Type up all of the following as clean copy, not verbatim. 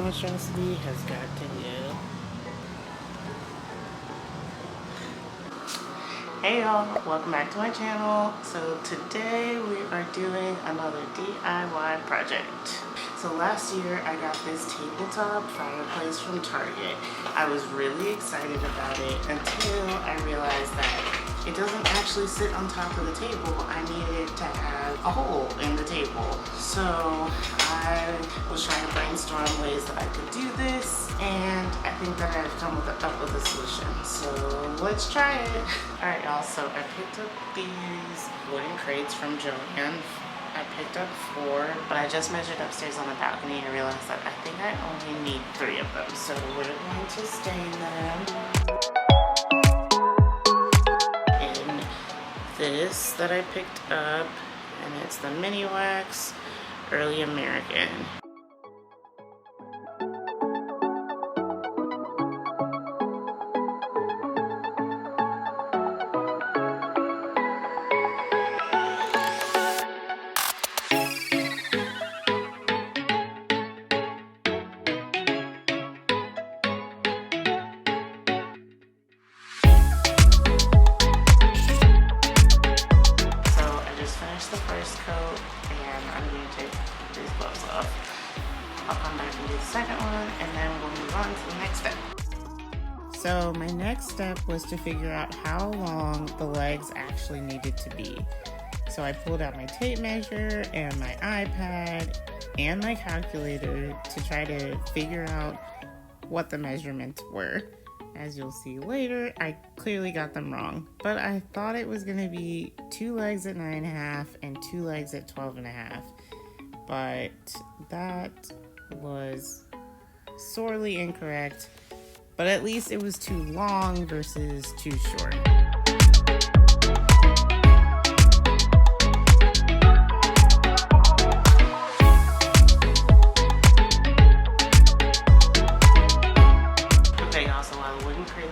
monstrosity has got to go. Hey y'all, welcome back to my channel. So today we are doing another DIY project. So last year I got this tabletop fireplace from Target. I was really excited about it until I realized that it doesn't actually sit on top of the table. I needed to have a hole in the table. So I was trying to brainstorm ways that I could do this, and I think that I've come up with a solution. So let's try it. All right, y'all, so I picked up these wooden crates from Joann. I picked up 4, but I just measured upstairs on the balcony and realized that I think I only need 3 of them. So we're going to stain them in this that I picked up, and it's the Mini Wax Early American. The first coat, and I'm going to take these gloves off. I'll come back and do the second one, and then we'll move on to the next step. So my next step was to figure out how long the legs actually needed to be. So I pulled out my tape measure and my iPad and my calculator to try to figure out what the measurements were. As you'll see later, I clearly got them wrong, but I thought it was gonna be 2 legs at 9.5 and 2 legs at 12.5, but that was sorely incorrect, but at least it was too long versus too short.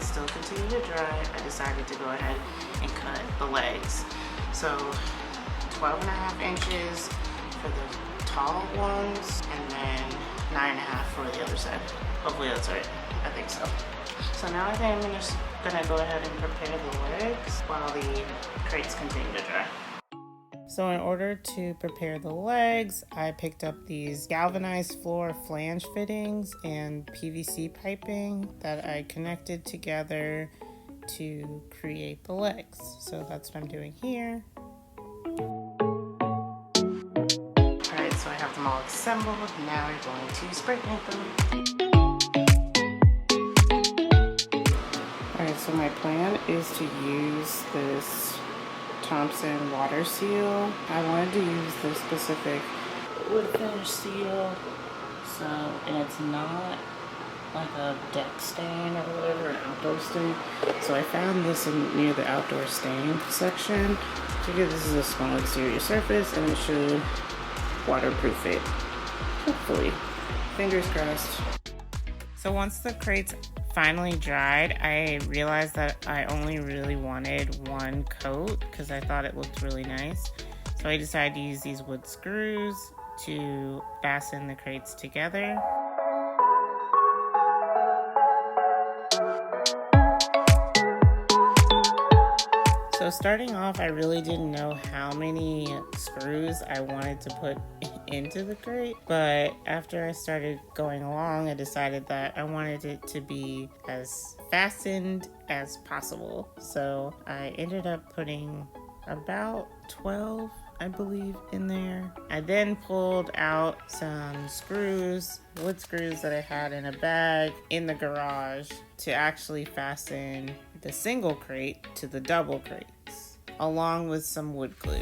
Still continue to dry, I decided to go ahead and cut the legs. So 12.5 inches for the tall ones, and then 9.5 for the other side. Hopefully that's right. I think so. So now I think I'm just gonna go ahead and prepare the legs while the crates continue to dry. So in order to prepare the legs, I picked up these galvanized floor flange fittings and PVC piping that I connected together to create the legs. So that's what I'm doing here. Alright, so I have them all assembled. Now we're going to spray paint them. Alright, so my plan is to use this Thompson water seal. I wanted to use this specific wood finish seal, so, and it's not like a deck stain or whatever, an outdoor stain. So I found this near the outdoor stain section. Figured this is a small exterior surface and it should waterproof it. Hopefully. Fingers crossed. So once the crates finally dried, I realized that I only really wanted 1 coat because I thought it looked really nice. So I decided to use these wood screws to fasten the crates together. So starting off, I really didn't know how many screws I wanted to put into the crate, but after I started going along, I decided that I wanted it to be as fastened as possible. So I ended up putting about 12, I believe, in there. I then pulled out some screws, wood screws that I had in a bag in the garage to actually fasten the single crate to the double crates, along with some wood glue.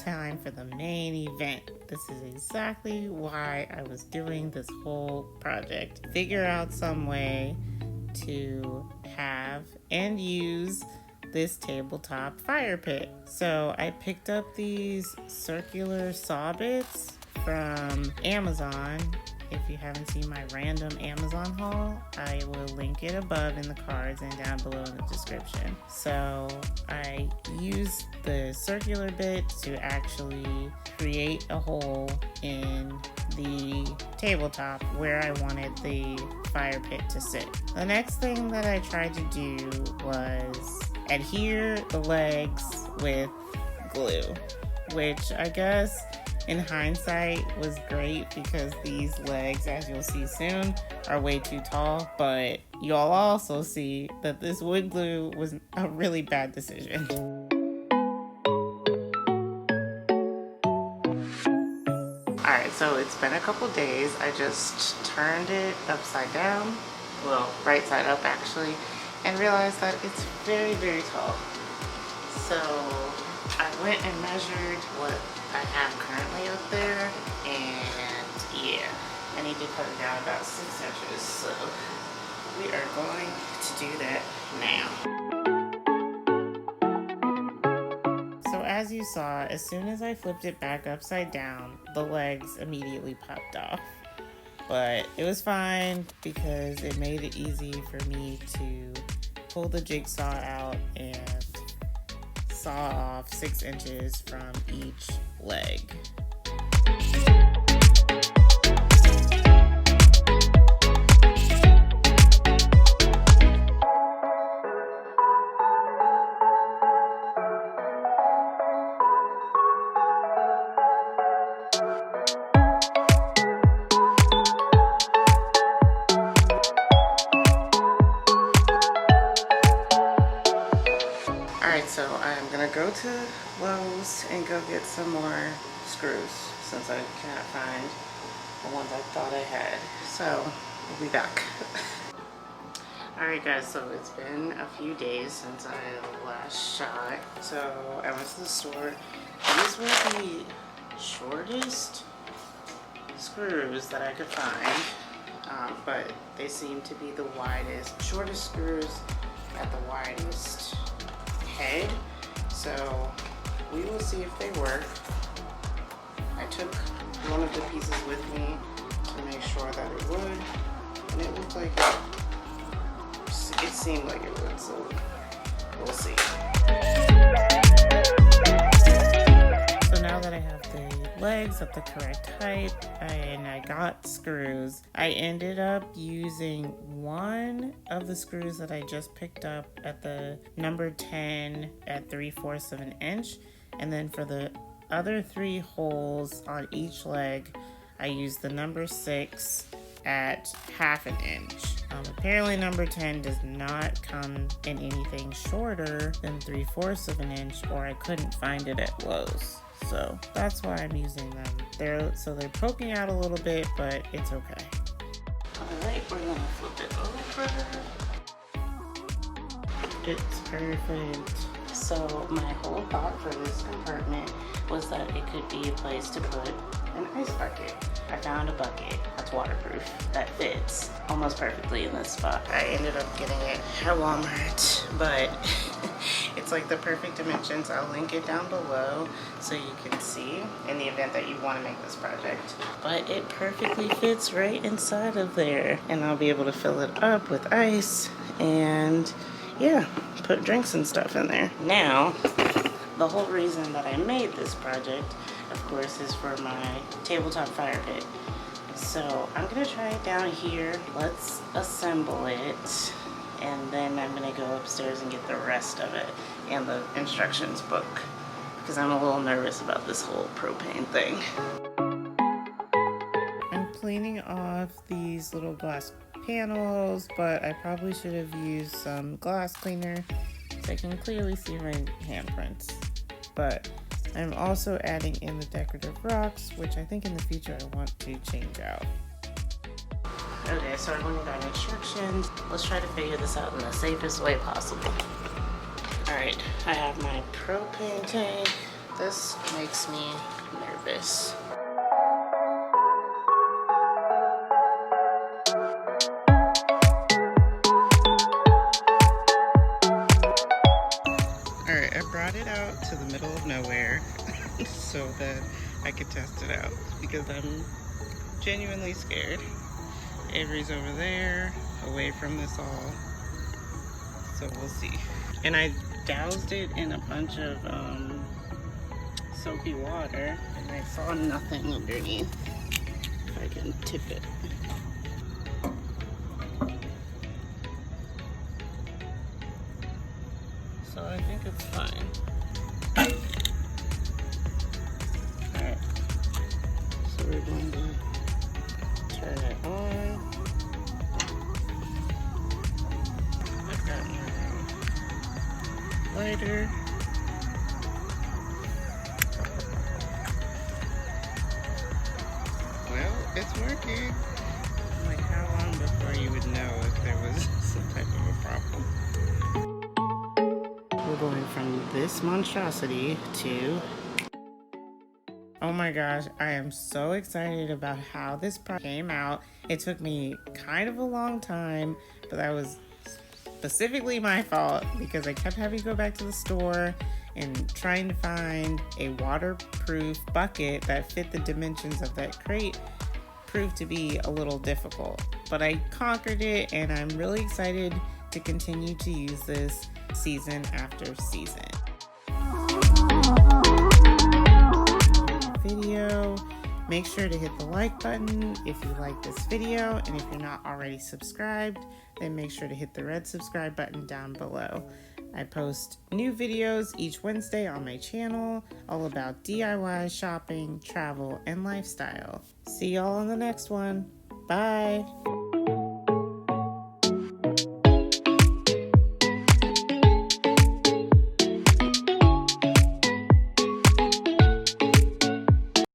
Time for the main event. This is exactly why I was doing this whole project. Figure out some way to have and use this tabletop fire pit. So I picked up these circular saw bits from Amazon. If you haven't seen my random Amazon haul, I will link it above in the cards and down below in the description. So I used the circular bit to actually create a hole in the tabletop where I wanted the fire pit to sit. The next thing that I tried to do was adhere the legs with glue, which I guess in hindsight was great because these legs, as you'll see soon, are way too tall, but you'll also see that this wood glue was a really bad decision. Alright, so it's been a couple days. I just turned it upside down, well, right side up actually, and realized that it's very, very tall. So I went and measured what I have currently up there, and yeah, I need to cut it down about 6 inches, so we are going to do that now. So as you saw, as soon as I flipped it back upside down, the legs immediately popped off. But it was fine because it made it easy for me to pull the jigsaw out and saw off 6 inches from each leg. Alright, so I'm gonna go to Lowe's and go get some more screws since I cannot find the ones I thought I had. So, we'll be back. Alright guys, so it's been a few days since I last shot. So, I went to the store. These were the shortest screws that I could find, but they seem to be the widest. Shortest screws at the widest head, so we will see if they work. I took one of the pieces with me to make sure that it would, and it looked like it seemed like it would, so we'll see. So now that I have the legs at the correct height and I got screws, I ended up using one of the screws that I just picked up at the number 10 at 3/4 of an inch, and then for the other 3 holes on each leg I used the number 6 at 1/2 inch. Apparently number 10 does not come in anything shorter than 3/4 of an inch, or I couldn't find it at Lowe's. So that's why I'm using them. They're poking out a little bit, but it's okay. Alright, we're gonna flip it over. It's perfect. So my whole thought for this compartment was that it could be a place to put an ice bucket. I found a bucket that's waterproof that fits almost perfectly in this spot. I ended up getting it at Walmart, but it's like the perfect dimensions. I'll link it down below so you can see in the event that you want to make this project. But it perfectly fits right inside of there, and I'll be able to fill it up with ice and yeah, put drinks and stuff in there. Now, the whole reason that I made this project, of course, is for my tabletop fire pit. So I'm gonna try it down here. Let's assemble it, and then I'm gonna go upstairs and get the rest of it and the instructions book, because I'm a little nervous about this whole propane thing. I'm cleaning off these little glass panels, but I probably should have used some glass cleaner so I can clearly see my handprints. But I'm also adding in the decorative rocks, which I think in the future I want to change out. Okay, so I'm going to got instructions. Let's try to figure this out in the safest way possible. Alright, I have my propane tank. This makes me nervous. so that I could test it out because I'm genuinely scared. Avery's over there, away from this all, so we'll see. And I doused it in a bunch of soapy water, and I saw nothing underneath. If I can tip it. So I think it's fine. Alright, so we're going to turn it on. I've got my lighter. Well, it's working. Like, how long before you would know if there was some type of a problem? We're going from this monstrosity to... Oh my gosh, I am so excited about how this project came out. It took me kind of a long time, but that was specifically my fault because I kept having to go back to the store and trying to find a waterproof bucket that fit the dimensions of that crate proved to be a little difficult. But I conquered it, and I'm really excited to continue to use this season after season. Video, make sure to hit the like button if you like this video, and if you're not already subscribed, then make sure to hit the red subscribe button down below. I post new videos each Wednesday on my channel, all about DIY, shopping, travel, and lifestyle. See y'all on the next one. Bye!